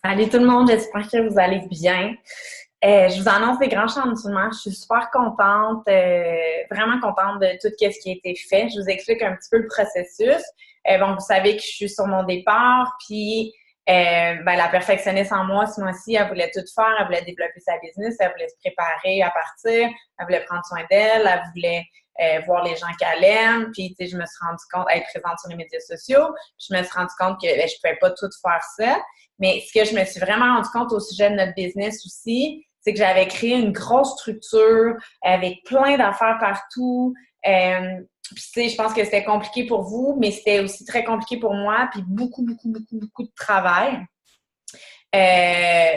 Salut tout le monde, j'espère que vous allez bien. Je vous annonce des grands changements. Je suis super contente, vraiment contente de tout ce qui a été fait. Je vous explique un petit peu le processus. Bon, vous savez que je suis sur mon départ, puis la perfectionniste en moi, ce mois-ci, elle voulait tout faire, elle voulait développer sa business, elle voulait se préparer à partir, elle voulait prendre soin d'elle, elle voulait voir les gens qu'elle aime, puis tu sais, je me suis rendu compte, être présente sur les médias sociaux, puis je me suis rendu compte que je pouvais pas tout faire ça. Mais ce que je me suis vraiment rendu compte au sujet de notre business aussi, c'est que j'avais créé une grosse structure avec plein d'affaires partout. Puis tu sais, je pense que c'était compliqué pour vous, mais c'était aussi très compliqué pour moi, puis beaucoup de travail. Euh,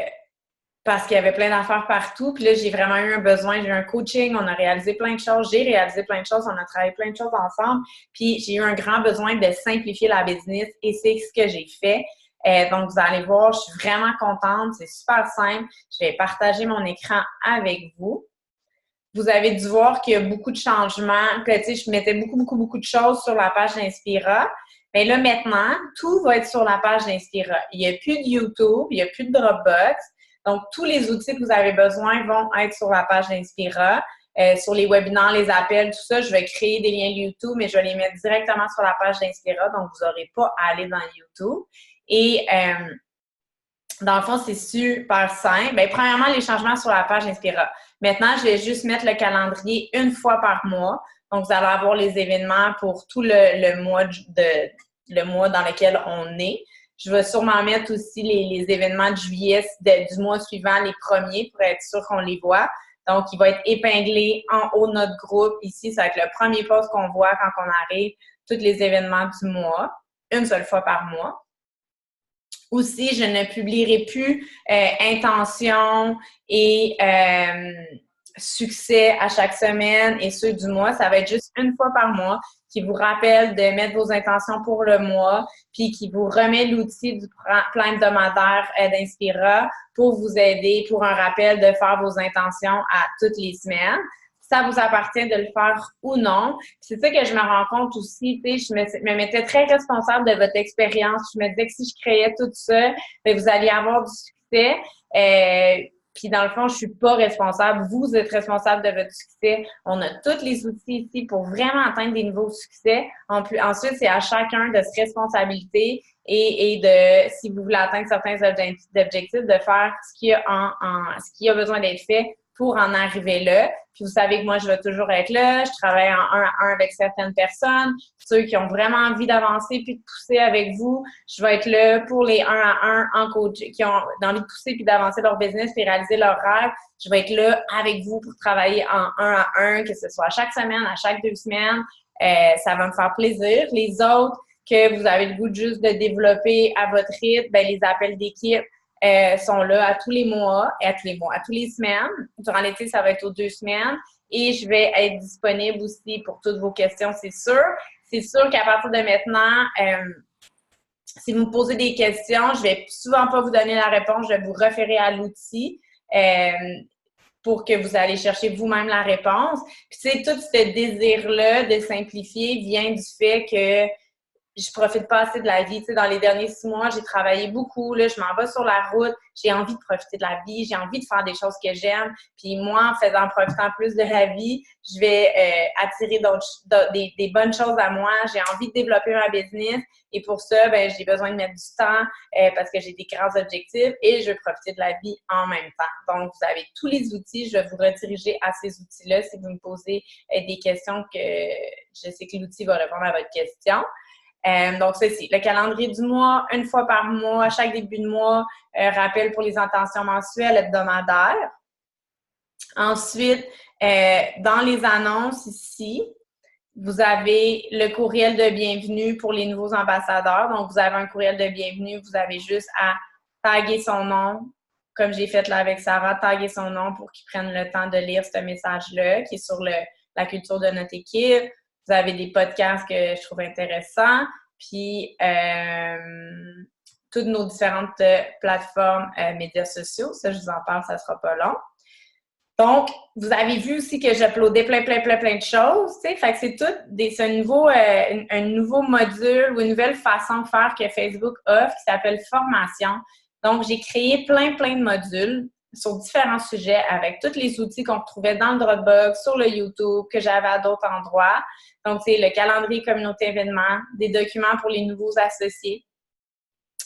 Parce qu'il y avait plein d'affaires partout. Puis là, j'ai vraiment eu un besoin. J'ai eu un coaching, on a réalisé plein de choses. J'ai réalisé plein de choses, on a travaillé plein de choses ensemble. Puis j'ai eu un grand besoin de simplifier la business et c'est ce que j'ai fait. Donc, vous allez voir, je suis vraiment contente. C'est super simple. Je vais partager mon écran avec vous. Vous avez dû voir qu'il y a beaucoup de changements. Que, tu sais, je mettais beaucoup de choses sur la page d'Inspira. Mais là, maintenant, tout va être sur la page d'Inspira. Il n'y a plus de YouTube, il n'y a plus de Dropbox. Donc, tous les outils que vous avez besoin vont être sur la page d'Inspira. Sur les webinaires, les appels, tout ça, je vais créer des liens YouTube, mais je vais les mettre directement sur la page d'Inspira. Donc, vous n'aurez pas à aller dans YouTube. Et dans le fond, c'est super simple. Bien, premièrement, les changements sur la page Inspira. Maintenant, je vais juste mettre le calendrier une fois par mois. Donc, vous allez avoir les événements pour tout le mois dans lequel on est. Je vais sûrement mettre aussi les événements de juillet du mois suivant, les premiers, pour être sûr qu'on les voit. Donc, il va être épinglé en haut de notre groupe. Ici, ça va être le premier post qu'on voit quand on arrive, tous les événements du mois, une seule fois par mois. Aussi, je ne publierai plus intention et succès à chaque semaine et ceux du mois. Ça va être juste une fois par mois qui vous rappelle de mettre vos intentions pour le mois, puis qui vous remet l'outil du plan hebdomadaire d'Inspira pour vous aider, pour un rappel de faire vos intentions à toutes les semaines. Ça vous appartient de le faire ou non. C'est ça que je me rends compte aussi, tu sais, je me mettais très responsable de votre expérience. Je me disais que si je créais tout ça, bien, vous alliez avoir du succès. Puis dans le fond, je suis pas responsable. Vous êtes responsable de votre succès. On a tous les outils ici pour vraiment atteindre des niveaux de succès. Ensuite, c'est à chacun de se responsabiliser et de, si vous voulez atteindre certains objectifs, de faire ce qui a besoin d'être fait pour en arriver là. Puis vous savez que moi, je vais toujours être là. Je travaille en 1 à 1 avec certaines personnes. Ceux qui ont vraiment envie d'avancer puis de pousser avec vous, je vais être là pour les 1 à 1 en coach, qui ont envie de pousser puis d'avancer leur business puis réaliser leurs rêves. Je vais être là avec vous pour travailler en 1 à 1, que ce soit chaque semaine, à chaque 2 semaines. Ça va me faire plaisir. Les autres que vous avez le goût de juste de développer à votre rythme, ben les appels d'équipe, sont là à tous les mois, à tous les semaines. Durant l'été, ça va être aux 2 semaines. Et je vais être disponible aussi pour toutes vos questions, c'est sûr. C'est sûr qu'à partir de maintenant, si vous me posez des questions, je vais souvent pas vous donner la réponse, je vais vous référer à l'outil pour que vous allez chercher vous-même la réponse. Puis tu sais, tout ce désir-là de simplifier vient du fait que je profite pas assez de la vie. Tu sais, dans les derniers 6 mois, j'ai travaillé beaucoup. Là, je m'en vais sur la route. J'ai envie de profiter de la vie. J'ai envie de faire des choses que j'aime. Puis moi, en profitant plus de la vie, je vais attirer des bonnes choses à moi. J'ai envie de développer ma business. Et pour ça, ben, j'ai besoin de mettre du temps parce que j'ai des grands objectifs et je veux profiter de la vie en même temps. Donc, vous avez tous les outils. Je vais vous rediriger à ces outils-là si vous me posez des questions que je sais que l'outil va répondre à votre question. Donc, ceci, le calendrier du mois, une fois par mois, à chaque début de mois, rappel pour les intentions mensuelles, hebdomadaires. Ensuite, dans les annonces ici, vous avez le courriel de bienvenue pour les nouveaux ambassadeurs. Donc, vous avez un courriel de bienvenue, vous avez juste à taguer son nom, comme j'ai fait là avec Sarah, taguer son nom pour qu'ils prennent le temps de lire ce message-là qui est sur la culture de notre équipe. Vous avez des podcasts que je trouve intéressants. Puis, toutes nos différentes plateformes médias sociaux. Ça, je vous en parle, ça sera pas long. Donc, vous avez vu aussi que j'uploadais plein de choses, tu sais. Fait que c'est un nouveau module ou une nouvelle façon de faire que Facebook offre qui s'appelle formation. Donc, j'ai créé plein de modules sur différents sujets avec tous les outils qu'on retrouvait dans le Dropbox, sur le YouTube, que j'avais à d'autres endroits. Donc, c'est le calendrier communauté événements, des documents pour les nouveaux associés.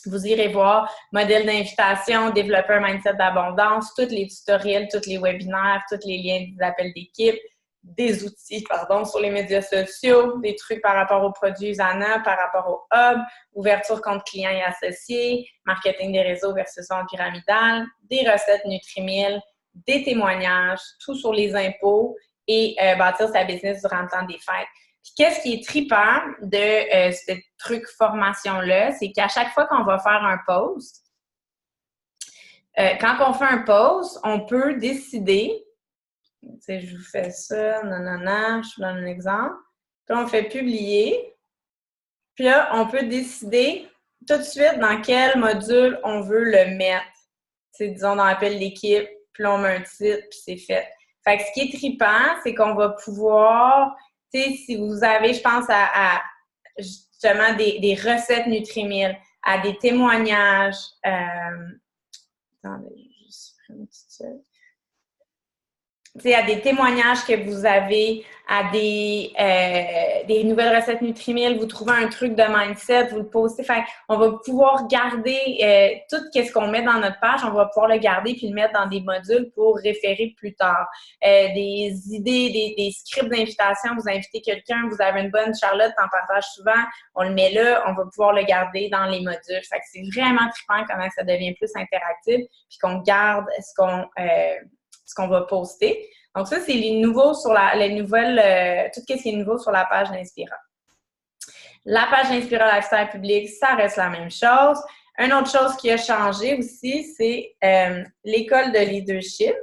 Vous irez voir modèle d'invitation, développer un mindset d'abondance, tous les tutoriels, tous les webinaires, tous les liens des appels d'équipe, des outils, sur les médias sociaux, des trucs par rapport aux produits Usana, par rapport au hub, ouverture compte clients et associés, marketing des réseaux versus vente pyramidale, des recettes Nutrimille, des témoignages, tout sur les impôts et bâtir sa business durant le temps des fêtes. Puis qu'est-ce qui est trippant de ce truc formation-là, c'est qu'à chaque fois qu'on va faire un post, quand on fait un post, on peut décider, tu sais, je vous fais ça, nanana, je vous donne un exemple, puis on fait publier, puis là, on peut décider tout de suite dans quel module on veut le mettre. Tu sais, disons, dans l'appel d'équipe, puis là, on met un titre, puis c'est fait. Fait que ce qui est trippant, c'est qu'on va pouvoir, tu sais, si vous avez, je pense, à justement des recettes Nutrimille, à des témoignages, attendez, je supprime une petite chose. À des témoignages que vous avez, à des nouvelles recettes Nutrimille, vous trouvez un truc de mindset, vous le postez. Fait on va pouvoir garder tout ce qu'on met dans notre page, on va pouvoir le garder puis le mettre dans des modules pour référer plus tard. Des idées, des scripts d'invitation, vous invitez quelqu'un, vous avez une bonne Charlotte, t'en partages souvent, on le met là, on va pouvoir le garder dans les modules. Fait que c'est vraiment trippant comment ça devient plus interactif puis qu'on garde ce qu'on va poster. Donc, ça, c'est les nouveaux sur les nouvelles, tout ce qui est nouveau sur la page d'Inspira. La page d'Inspira Lifestyle Public, ça reste la même chose. Une autre chose qui a changé aussi, c'est l'école de leadership.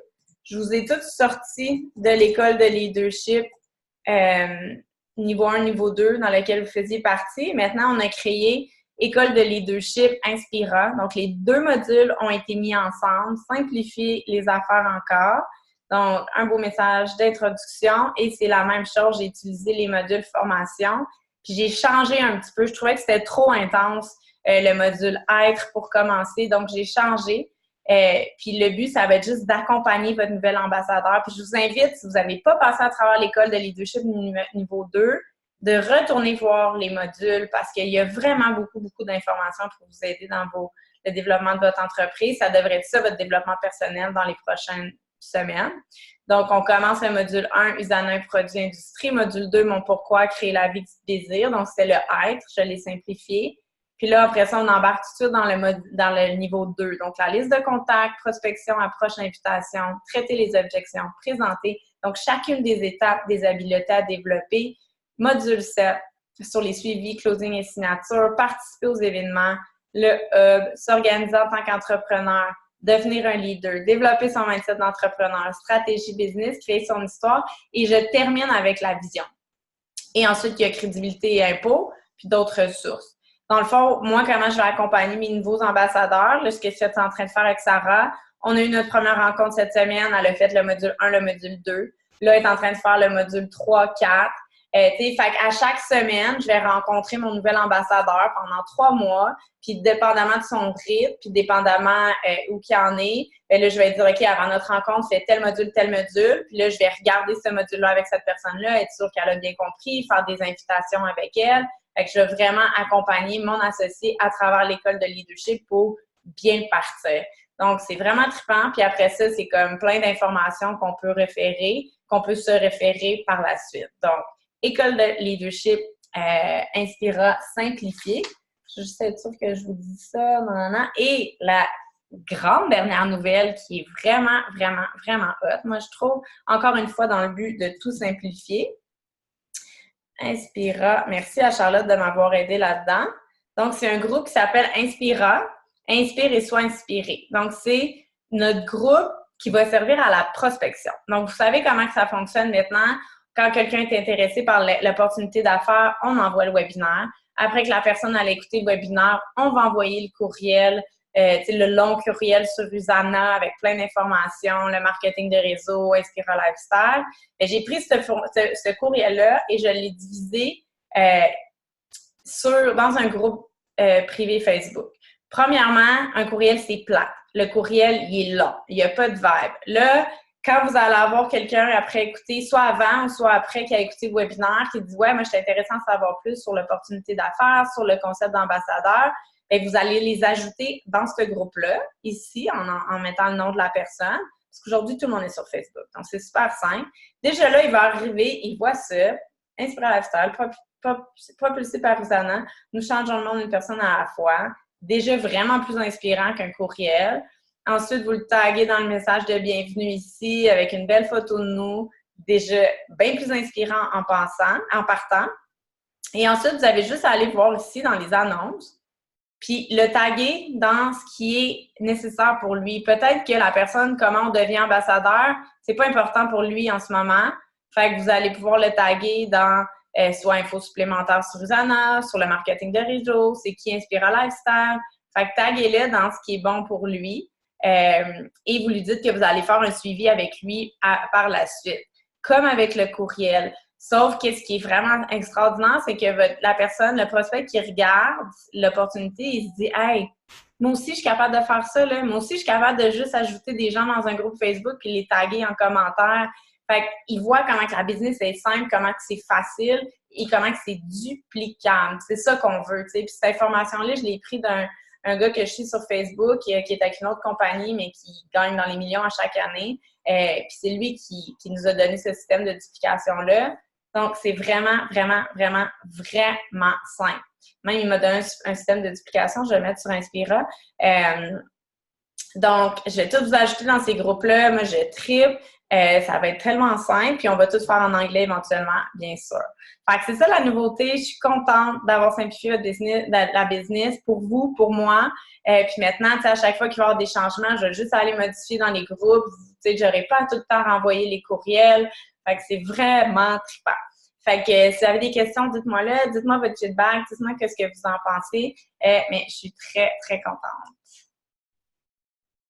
Je vous ai toutes sorties de l'école de leadership niveau 1, niveau 2, dans lequel vous faisiez partie. Maintenant, on a créé École de leadership Inspira. Donc, les deux modules ont été mis ensemble. Simplifier les affaires encore. Donc, un beau message d'introduction. Et c'est la même chose. J'ai utilisé les modules formation. Puis, j'ai changé un petit peu. Je trouvais que c'était trop intense, le module être pour commencer. Donc, j'ai changé. Puis, le but, ça va être juste d'accompagner votre nouvel ambassadeur. Puis, je vous invite, si vous n'avez pas passé à travers l'école de leadership niveau 2, de retourner voir les modules parce qu'il y a vraiment beaucoup d'informations pour vous aider dans le développement de votre entreprise. Ça devrait être ça, votre développement personnel dans les prochaines semaines. Donc, on commence le module 1, Usana, produit industrie. Module 2, mon pourquoi, créer la vie du désir. Donc, c'est le être, je l'ai simplifié. Puis là, après ça, on embarque tout de suite dans le niveau 2. Donc, la liste de contacts, prospection, approche, invitation, traiter les objections, présenter. Donc, chacune des étapes des habiletés à développer. Module 7, sur les suivis, closing et signature, participer aux événements, le hub, s'organiser en tant qu'entrepreneur, devenir un leader, développer son mindset d'entrepreneur, stratégie business, créer son histoire. Et je termine avec la vision. Et ensuite, il y a crédibilité et impôts, puis d'autres ressources. Dans le fond, moi, comment je vais accompagner mes nouveaux ambassadeurs, là, ce que je suis en train de faire avec Sarah, on a eu notre première rencontre cette semaine, elle a fait le module 1, le module 2. Là, elle est en train de faire le module 3, 4. Fait qu'à chaque semaine, je vais rencontrer mon nouvel ambassadeur pendant 3 mois, puis dépendamment de son rythme, puis dépendamment où qu'il en est, ben là, je vais dire, OK, avant notre rencontre, fais tel module, puis là, je vais regarder ce module-là avec cette personne-là, être sûre qu'elle a bien compris, faire des invitations avec elle. Fait que je vais vraiment accompagner mon associé à travers l'école de leadership pour bien partir. Donc, c'est vraiment trippant. Puis après ça, c'est comme plein d'informations qu'on peut se référer par la suite. Donc, École de leadership Inspira simplifiée. Je veux juste être sûre que je vous dis ça. Et la grande dernière nouvelle qui est vraiment hot, moi, je trouve, encore une fois, dans le but de tout simplifier. Inspira. Merci à Charlotte de m'avoir aidé là-dedans. Donc, c'est un groupe qui s'appelle Inspira. Inspire et sois inspiré. Donc, c'est notre groupe qui va servir à la prospection. Donc, vous savez comment que ça fonctionne maintenant. Quand quelqu'un est intéressé par l'opportunité d'affaires, on envoie le webinaire. Après que la personne a écouté le webinaire, on va envoyer le courriel, le long courriel sur Usana avec plein d'informations, le marketing de réseau, Inspira Lifestyle. J'ai pris ce courriel-là et je l'ai divisé dans un groupe privé Facebook. Premièrement, un courriel, c'est plate. Le courriel, il est long. Il n'y a pas de vibe. Là, quand vous allez avoir quelqu'un après écouter, soit avant ou soit après qui a écouté le webinaire, qui dit « Ouais, moi, je suis intéressé à en savoir plus sur l'opportunité d'affaires, sur le concept d'ambassadeur », bien, vous allez les ajouter dans ce groupe-là, ici, en mettant le nom de la personne. Parce qu'aujourd'hui, tout le monde est sur Facebook. Donc, c'est super simple. Déjà là, il va arriver, il voit ça, Inspira Lifestyle, propulsé par Rosanna, nous changeons le monde d'une personne à la fois. Déjà vraiment plus inspirant qu'un courriel. Ensuite, vous le taguez dans le message de bienvenue ici avec une belle photo de nous, déjà bien plus inspirant en partant. Et ensuite, vous avez juste à aller voir ici dans les annonces, puis le taguer dans ce qui est nécessaire pour lui. Peut-être que la personne, comment on devient ambassadeur, c'est pas important pour lui en ce moment. Fait que vous allez pouvoir le taguer dans soit info supplémentaire sur Rosanna, sur le marketing de réseau, c'est qui Inspira Lifestyle. Fait que taguez-le dans ce qui est bon pour lui. Et vous lui dites que vous allez faire un suivi avec lui par la suite. Comme avec le courriel. Sauf que ce qui est vraiment extraordinaire, c'est que la personne, le prospect qui regarde l'opportunité, il se dit « Hey, moi aussi, je suis capable de faire ça, là. Moi aussi, je suis capable de juste ajouter des gens dans un groupe Facebook puis les taguer en commentaire. » Fait qu'il voit comment que la business est simple, comment que c'est facile et comment que c'est duplicable. C'est ça qu'on veut, tu sais. Puis cette information-là, je l'ai pris d'un gars que je suis sur Facebook qui est avec une autre compagnie, mais qui gagne dans les millions à chaque année. Puis c'est lui qui nous a donné ce système de duplication-là. Donc, c'est vraiment, vraiment, vraiment, vraiment simple. Même, il m'a donné un système de duplication. Je vais le mettre sur Inspira. Donc, je vais tout vous ajouter dans ces groupes-là. Moi, je tripe. Ça va être tellement simple. Puis, on va tout faire en anglais éventuellement, bien sûr. Fait que c'est ça la nouveauté. Je suis contente d'avoir simplifié la business pour vous, pour moi. Puis maintenant, tu sais, à chaque fois qu'il va y avoir des changements, je vais juste aller modifier dans les groupes. Tu sais, j'aurai pas tout le temps renvoyer les courriels. Fait que c'est vraiment trippant. Fait que si vous avez des questions, dites-moi là, dites-moi votre feedback, dites-moi qu'est-ce que vous en pensez. Mais je suis très, très contente.